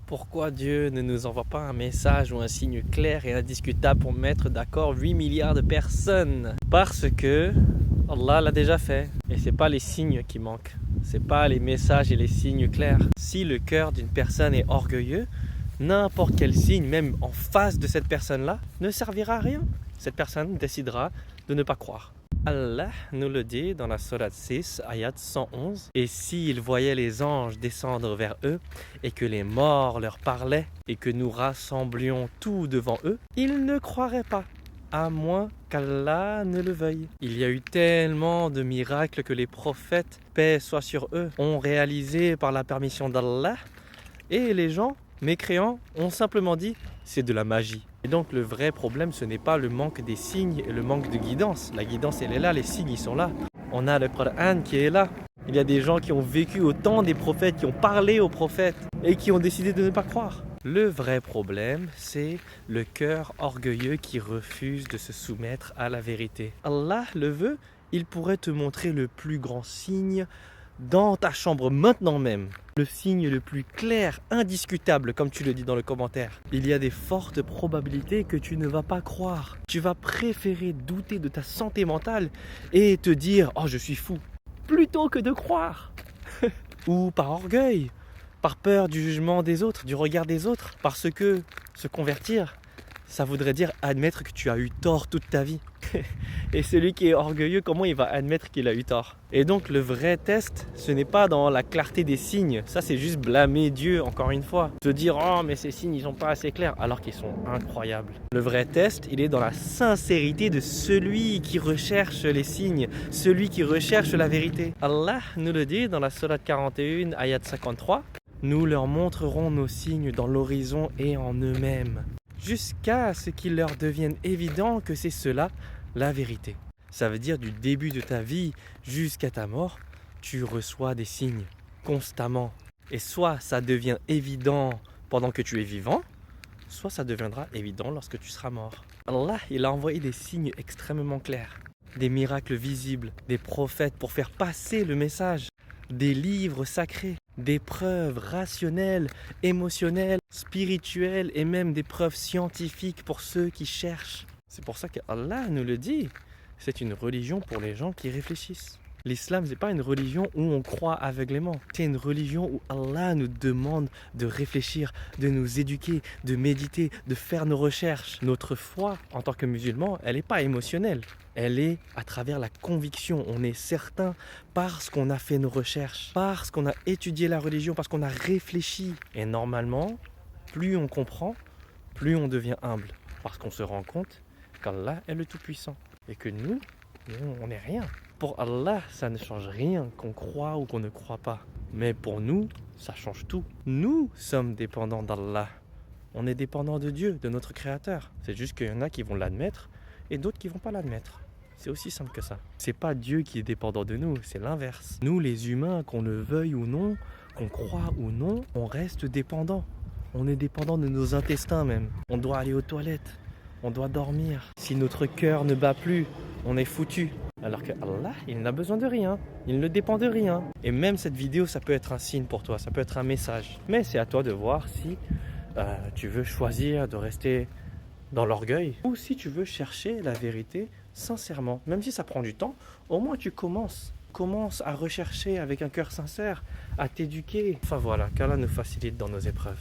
Pourquoi Dieu ne nous envoie pas un message ou un signe clair et indiscutable pour mettre d'accord 8 milliards de personnes? Parce que Allah l'a déjà fait. Et c'est pas les signes qui manquent. C'est pas les messages et les signes clairs. Si le cœur d'une personne est orgueilleux, n'importe quel signe, même en face de cette personne-là, ne servira à rien. Cette personne décidera de ne pas croire. Allah nous le dit dans la sourate 6, ayat 111. Et s'ils voyaient les anges descendre vers eux, et que les morts leur parlaient, et que nous rassemblions tout devant eux, ils ne croiraient pas, à moins qu'Allah ne le veuille. Il y a eu tellement de miracles que les prophètes, paix soit sur eux, ont réalisé par la permission d'Allah, et les gens mécréants ont simplement dit c'est de la magie. Et donc le vrai problème, ce n'est pas le manque des signes et le manque de guidance. La guidance, elle est là, les signes, ils sont là. On a le Coran qui est là. Il y a des gens qui ont vécu au temps des prophètes, qui ont parlé aux prophètes et qui ont décidé de ne pas croire. Le vrai problème, c'est le cœur orgueilleux qui refuse de se soumettre à la vérité. Allah le veut, il pourrait te montrer le plus grand signe dans ta chambre maintenant même. Le signe le plus clair, indiscutable, comme tu le dis dans le commentaire. Il y a des fortes probabilités que tu ne vas pas croire. Tu vas préférer douter de ta santé mentale et te dire « Oh, je suis fou !» plutôt que de croire. Ou par orgueil, par peur du jugement des autres, du regard des autres. Parce que se convertir, ça voudrait dire admettre que tu as eu tort toute ta vie. Et celui qui est orgueilleux, comment il va admettre qu'il a eu tort? Et donc le vrai test, ce n'est pas dans la clarté des signes. Ça, c'est juste blâmer Dieu, encore une fois. Se dire, oh mais ces signes, ils sont pas assez clairs, alors qu'ils sont incroyables. Le vrai test, il est dans la sincérité de celui qui recherche les signes, celui qui recherche la vérité. Allah nous le dit dans la sourate 41, ayat 53. Nous leur montrerons nos signes dans l'horizon et en eux-mêmes, jusqu'à ce qu'il leur devienne évident que c'est cela la vérité. Ça veut dire du début de ta vie jusqu'à ta mort, tu reçois des signes constamment. Et soit ça devient évident pendant que tu es vivant, soit ça deviendra évident lorsque tu seras mort. Allah, il a envoyé des signes extrêmement clairs, des miracles visibles, des prophètes pour faire passer le message, des livres sacrés, des preuves rationnelles, émotionnelles, spirituelles et même des preuves scientifiques pour ceux qui cherchent. C'est pour ça qu'Allah nous le dit, c'est une religion pour les gens qui réfléchissent. L'islam, ce n'est pas une religion où on croit aveuglément. C'est une religion où Allah nous demande de réfléchir, de nous éduquer, de méditer, de faire nos recherches. Notre foi, en tant que musulman, elle n'est pas émotionnelle. Elle est à travers la conviction. On est certain parce qu'on a fait nos recherches, parce qu'on a étudié la religion, parce qu'on a réfléchi. Et normalement, plus on comprend, plus on devient humble. Parce qu'on se rend compte qu'Allah est le Tout-Puissant. Et que nous, on n'est rien. Pour Allah, ça ne change rien qu'on croit ou qu'on ne croit pas. Mais pour nous, ça change tout. Nous sommes dépendants d'Allah. On est dépendants de Dieu, de notre Créateur. C'est juste qu'il y en a qui vont l'admettre et d'autres qui ne vont pas l'admettre. C'est aussi simple que ça. C'est pas Dieu qui est dépendant de nous, c'est l'inverse. Nous, les humains, qu'on le veuille ou non, qu'on croit ou non, on reste dépendants. On est dépendant de nos intestins même. On doit aller aux toilettes. On doit dormir. Si notre cœur ne bat plus, on est foutu. Alors que Allah, il n'a besoin de rien. Il ne dépend de rien. Et même cette vidéo, ça peut être un signe pour toi. Ça peut être un message. Mais c'est à toi de voir si tu veux choisir de rester dans l'orgueil ou si tu veux chercher la vérité sincèrement. Même si ça prend du temps, au moins tu commences. Commence à rechercher avec un cœur sincère, à t'éduquer. Enfin voilà, qu'Allah nous facilite dans nos épreuves.